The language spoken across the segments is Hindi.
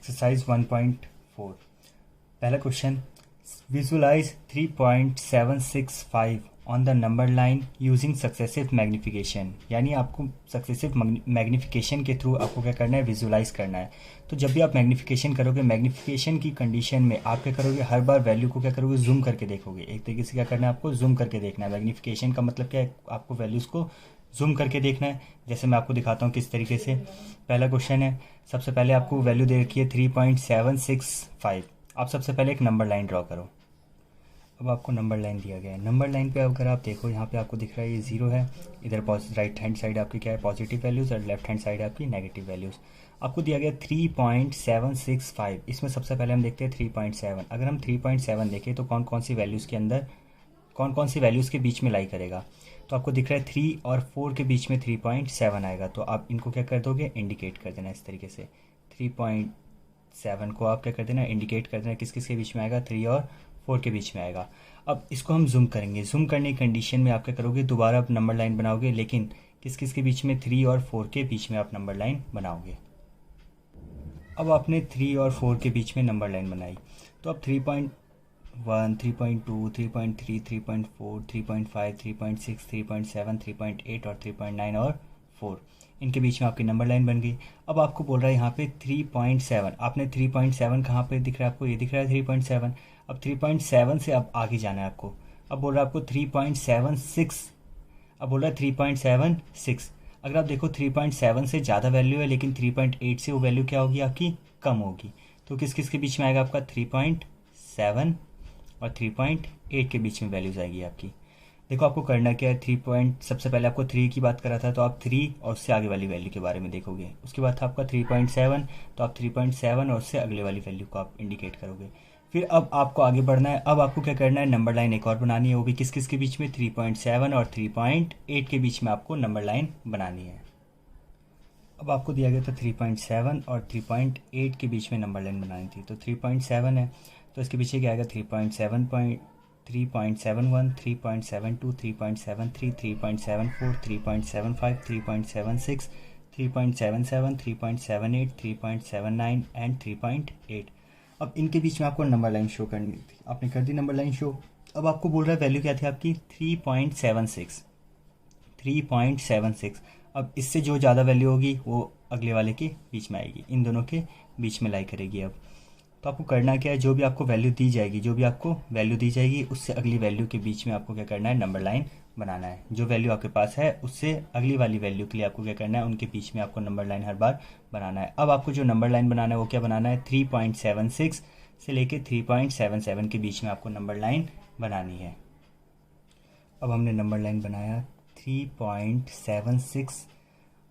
एक्सरसाइज 1.4 पहला question, visualise 3.765 on the number line using successive magnification. यानी आपको सक्सेसिव मैग्निफिकेशन के थ्रू आपको क्या करना है, विजुलाइज करना है। तो जब भी आप मैग्निफिकेशन करोगे, मैग्निफिकेशन की कंडीशन में आप क्या करोगे, हर बार वैल्यू को क्या करोगे, जूम करके देखोगे। एक तरीके से क्या करना है, आपको जूम करके देखना है। मैग्निफिकेशन का मतलब क्या है, आपको वैल्यूज़ को जूम करके देखना है। जैसे मैं आपको दिखाता हूँ किस तरीके से। पहला क्वेश्चन है, सबसे पहले आपको वैल्यू दे रखी है 3.765। आप सबसे पहले एक नंबर लाइन ड्रॉ करो। अब आपको नंबर लाइन दिया गया है। नंबर लाइन पे अगर आप देखो, यहाँ पे आपको दिख रहा है ये 0 है। इधर राइट हैंड साइड आपकी क्या है, पॉजिटिव वैल्यूज़, और लेफ्ट हैंड साइड आपकी नेगेटिव वैल्यूज़। आपको दिया गया 3.765। इसमें सबसे पहले हम देखते हैं 3.7। अगर हम 3.7 देखें तो कौन कौन सी वैल्यूज़ के अंदर, कौन कौन सी वैल्यूज़ के बीच में लाई करेगा। तो आपको दिख रहा है 3 और 4 के बीच में 3.7 आएगा। तो आप इनको क्या कर दोगे, इंडिकेट कर देना इस तरीके से। 3.7 को आप क्या कर देना, इंडिकेट कर देना किस किस के बीच में आएगा, 3 और 4 के बीच में आएगा। अब इसको हम जूम करेंगे। जूम करने की कंडीशन में आप क्या करोगे, दोबारा आप नंबर लाइन बनाओगे, लेकिन किस किस के बीच में, 3 और 4 के बीच में आप नंबर लाइन बनाओगे। अब आपने 3 और 4 के बीच में नंबर लाइन बनाई, तो अब 3.1, 3.2, 3.3, 3.4, 3.5, 3.6, 3.7, 3.8 और 3.9 और 4, इनके बीच में आपकी नंबर लाइन बन गई। अब आपको बोल रहा है यहाँ पे 3.7। आपने 3.7 कहाँ पे दिख रहा है, आपको ये दिख रहा है 3.7। अब 3.7 से अब आगे जाना है आपको। अब बोल रहा है आपको 3.76। अब बोल रहा है 3.76। अगर आप देखो 3.7 से ज़्यादा वैल्यू है, लेकिन 3.8 से वो वैल्यू क्या होगी, आपकी कम होगी। तो किस किस के बीच में आएगा, आपका 3.7 और 3.8 के बीच में वैल्यूज़ आएगी आपकी। देखो आपको करना क्या है, सबसे पहले आपको 3 की बात करा था, तो आप 3 और उससे आगे वाली वैल्यू के बारे में देखोगे। उसके बाद था आपका 3.7, तो आप 3.7 और उससे अगले वाली वैल्यू को आप इंडिकेट करोगे। फिर अब आपको आगे बढ़ना है। अब आपको क्या करना है, नंबर लाइन एक और बनानी है, वो भी किस किस के बीच में, 3.7 और 3.8 के बीच में आपको नंबर लाइन बनानी है। अब आपको दिया गया था 3.7 और 3.8 के बीच में नंबर लाइन बनानी थी। तो 3.7 है, तो इसके पीछे क्या आएगा, 3.71, 3.72, 3.73, 3.74, 3.75, 3.76, 3.77, 3.78, 3.79 एंड 3.8। अब इनके बीच में आपको नंबर लाइन शो करनी थी, आपने कर दी नंबर लाइन शो। अब आपको बोल रहा है वैल्यू क्या थी आपकी, 3.76, 3.76। अब इससे जो ज़्यादा वैल्यू होगी वो अगले वाले के बीच में आएगी, इन दोनों के बीच में लाई करेगी। अब तो आपको करना क्या है, जो भी आपको वैल्यू दी जाएगी, जो भी आपको वैल्यू दी जाएगी उससे अगली वैल्यू के बीच में आपको क्या करना है, नंबर लाइन बनाना है। जो वैल्यू आपके पास है उससे अगली वाली वैल्यू के लिए आपको क्या करना है, उनके बीच में आपको नंबर लाइन हर बार बनाना है। अब आपको जो नंबर लाइन बनाना है वो क्या बनाना है, 3.76 से लेके 3.77 के बीच में आपको नंबर लाइन बनानी है। अब हमने नंबर लाइन बनाया 3.76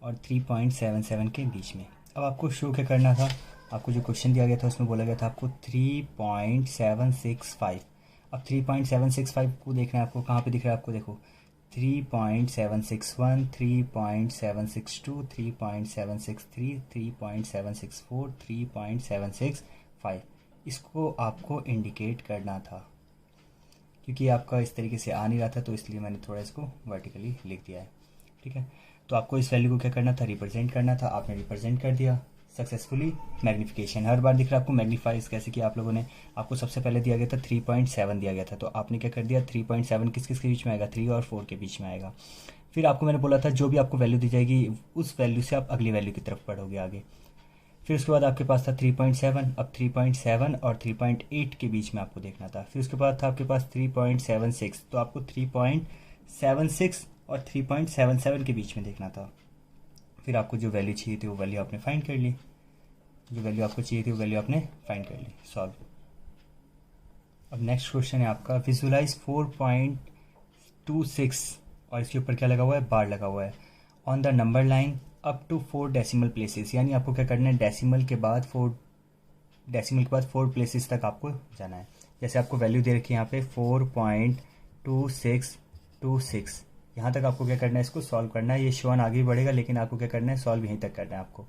और 3.77 के बीच में। अब आपको शो क्या करना था, आपको जो क्वेश्चन दिया गया था उसमें बोला गया था आपको 3.765। अब 3.765 को देखना है आपको, कहाँ पे दिख रहा है आपको, देखो 3.761, 3.762, 3.763, 3.764, 3.765। इसको आपको इंडिकेट करना था। क्योंकि आपका इस तरीके से आ नहीं रहा था, तो इसलिए मैंने थोड़ा इसको वर्टिकली लिख दिया है। ठीक है, तो आपको इस वैल्यू को क्या करना था, रिप्रेजेंट करना था। आपने रिप्रेजेंट कर दिया सक्सेसफुली। मैग्निफिकेशन हर बार दिख रहा है आपको, मैग्नीफाइज कैसे किया आप लोगों ने। आपको सबसे पहले दिया गया था 3.7 दिया गया था, तो आपने क्या कर दिया, 3.7 किस किस के बीच में आएगा, 3 और 4 के बीच में आएगा। फिर आपको मैंने बोला था जो भी आपको वैल्यू दी जाएगी उस वैल्यू से आप अगली वैल्यू की तरफ बढ़ोगे आगे। फिर उसके बाद आपके पास था 3.7। अब 3.7 और 3.8 के बीच में आपको देखना था। फिर उसके बाद था आपके पास 3.76, तो आपको 3.76 और 3.77 के बीच में देखना था। फिर आपको जो वैल्यू चाहिए थी वो वैल्यू आपने फाइंड कर ली, जो वैल्यू आपको चाहिए थी वो वैल्यू आपने फाइंड कर ली। सॉल्व। अब नेक्स्ट क्वेश्चन है आपका, विजुलाइज 4.26 और इसके ऊपर क्या लगा हुआ है, बार लगा हुआ है, on the number line up to 4 decimal places. यानी आपको क्या करना है, डेसिमल के बाद 4 प्लेसेस तक आपको जाना है। जैसे आपको वैल्यू दे रखी है यहाँ पे 4.2626, यहाँ तक आपको क्या करना है, इसको सॉल्व करना है। ये शोन आगे बढ़ेगा, लेकिन आपको क्या करना है, सॉल्व यहीं तक करना है आपको।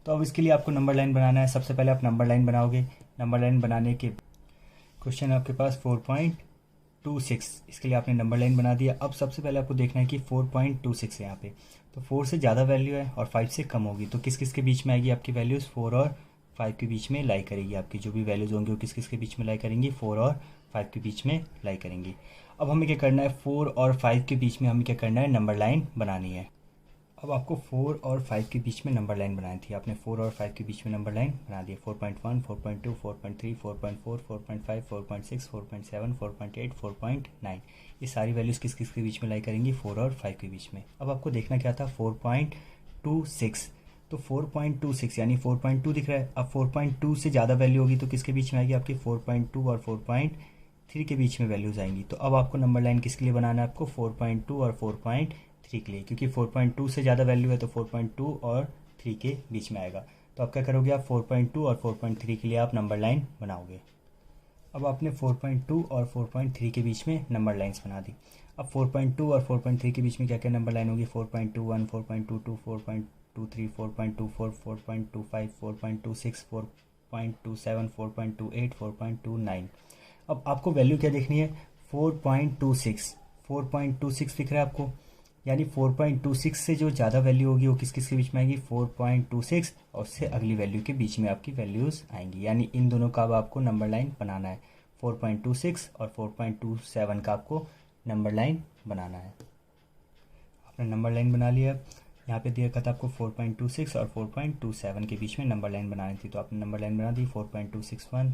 तो अब इसके लिए आपको नंबर लाइन बनाना है। सबसे पहले आप नंबर लाइन बनाओगे। नंबर लाइन बनाने के क्वेश्चन आपके पास 4.26, इसके लिए आपने नंबर लाइन बना दिया। अब सबसे पहले आपको देखना है कि 4.26 है यहाँ पे, तो 4 से ज़्यादा वैल्यू है और 5 से कम होगी, तो किस किस के बीच में आएगी आपकी वैल्यूज़, 4 और 5 के बीच में लाई करेगी। आपकी जो भी वैल्यूज़ होंगी वो किस किस के बीच में लाई करेंगी, 4 और 5 के बीच में लाई करेंगी। अब हमें क्या करना है, 4 और 5 के बीच में हमें क्या करना है, नंबर लाइन बनानी है। अब आपको 4 और 5 के बीच में नंबर लाइन बनानी थी, आपने 4 और 5 के बीच में नंबर लाइन बना दी। 4.1, 4.2, 4.3, 4.4, 4.5, 4.6, 4.7, 4.8, 4.9, ये सारी वैल्यूज़ किस किस के बीच में लाई करेंगी, 4 और 5 के बीच में। अब आपको देखना क्या था, 4.26, तो 4.26 यानी 4.2 दिख रहा है। अब 4.2 से ज़्यादा वैल्यू होगी तो किसके बीच में आएगी, आपकी 4.2 और 4.3 के बीच में वैल्यूज़ आएंगी। तो अब आपको नंबर लाइन किसके लिए बनाना है, आपको 4.2 और 4.3 के लिए, क्योंकि 4.2 से ज़्यादा वैल्यू है तो 4.2 और 3 के बीच में आएगा। तो आप क्या करोगे, आप 4.2 और 4.3 के लिए आप नंबर लाइन बनाओगे। अब आपने 4.2 और 4.3 के बीच में नंबर लाइन्स बना दी। अब 4.2 और 4.3 के बीच में क्या क्या नंबर लाइन होगी, 4.21, 4.22, 4.23, 4.24, 4.25, 4.26, 4.27, 4.28, 4.29। अब आपको वैल्यू क्या देखनी है, 4.26 दिख रहा है आपको, यानी 4.26 से जो ज़्यादा वैल्यू होगी वो किस किस के बीच में आएगी, 4.26 और उससे अगली वैल्यू के बीच में आपकी वैल्यूज़ आएंगी। यानी इन दोनों का अब आपको नंबर लाइन बनाना है, 4.26 और 4.27 का आपको नंबर लाइन बनाना है। आपने नंबर लाइन बना लिया। यहाँ पे दिया था आपको 4.26 और 4.27 के बीच में नंबर लाइन बनानी थी, तो आपने नंबर लाइन बना दी। 4.261,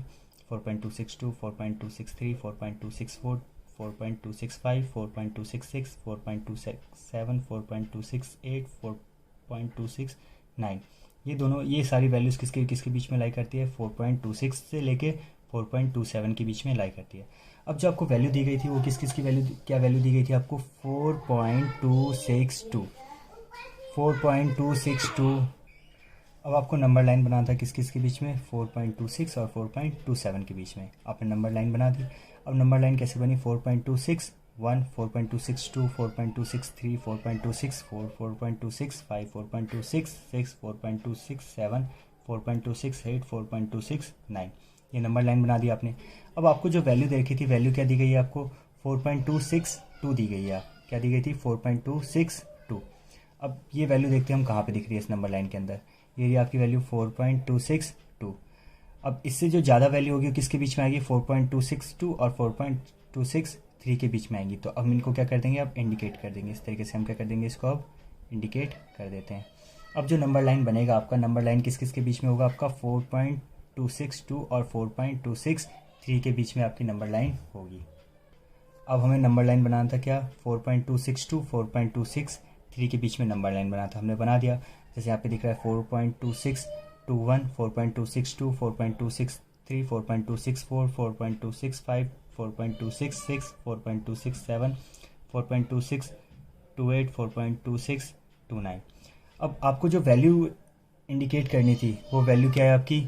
4.262, 4.263, 4.264, 4.265, 4.266, 4.27, 4.268, 4.269, ये सारी वैल्यूज़ किसके किसके बीच में लाई करती है, 4.26 से लेके 4.27 के बीच में लाई करती है। अब जो आपको वैल्यू दी गई थी वो किस किस की वैल्यू, क्या वैल्यू दी गई थी आपको, 4.262। अब आपको नंबर लाइन बनाना था किस किस के बीच में, 4.26 और 4.27 के बीच में। आपने नंबर लाइन बना दी। अब नंबर लाइन कैसे बनी, 4.261, 4.262, 4.263, 4.264, 4.265, 4.266, 4.267, 4.268, 4.269, ये नंबर लाइन बना दी आपने। अब आपको जो वैल्यू देखी थी, वैल्यू क्या दी गई है आपको, 4.262 दी गई है। क्या दी गई थी, 4.262। अब ये वैल्यू देखते हैं हम कहाँ पे दिख रही है इस नंबर लाइन के अंदर, ये आपकी वैल्यू 4.262। अब इससे जो ज़्यादा वैल्यू होगी किसके बीच में आएगी, 4.262 और 4.263 के बीच में आएंगी। तो अब इनको क्या कर देंगे, अब इंडिकेट कर देंगे। इस तरीके से हम क्या कर देंगे, इसको अब इंडिकेट कर देते हैं। अब जो नंबर लाइन बनेगा आपका, नंबर लाइन किस किस के बीच में होगा, आपका 4.262 और 4.263 के बीच में आपकी नंबर लाइन होगी। अब हमें नंबर लाइन बनाना था क्या, 4.262, 4.263 के बीच में नंबर लाइन बनाना था, हमने बना दिया। जैसे यहाँ पे दिख रहा है 4.2621, 4.262, 4.263, 4.264, 4.265, 4.266, 4.267, 4.2628, 4.2629। अब आपको जो वैल्यू इंडिकेट करनी थी वो वैल्यू क्या है आपकी,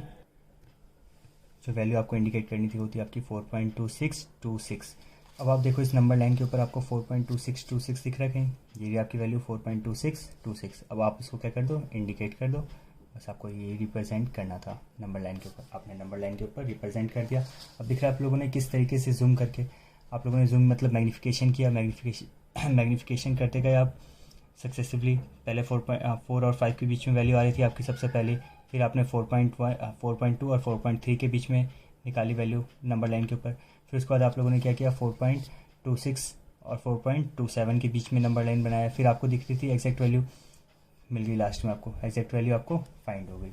जो वैल्यू आपको इंडिकेट करनी थी वो थी आपकी 4.2626। अब आप देखो इस नंबर लाइन के ऊपर आपको 4.2626 दिख रहा है कहीं, ये आपकी वैल्यू 4.2626। अब आप इसको क्या कर दो, इंडिकेट कर दो। बस आपको ये रिप्रेजेंट करना था नंबर लाइन के ऊपर, आपने नंबर लाइन के ऊपर रिप्रेजेंट कर दिया। अब दिख रहा है आप लोगों ने किस तरीके से जूम करके, आप लोगों ने जूम मतलब मैग्नीफिकेशन किया, मैग्नीफिकेशन करते गए आप सक्सेसिवली। पहले 4 और 5 के बीच में वैल्यू आ रही थी आपकी सबसे पहले, फिर आपने 4.2 और 4.3 के बीच में निकाली वैल्यू नंबर लाइन के ऊपर। फिर उसके बाद आप लोगों ने क्या किया, 4.26 और 4.27 के बीच में नंबर लाइन बनाया। फिर आपको दिख रही थी एग्जैक्ट वैल्यू, मिल गई लास्ट में आपको, एग्जैक्ट वैल्यू आपको फाइंड हो गई।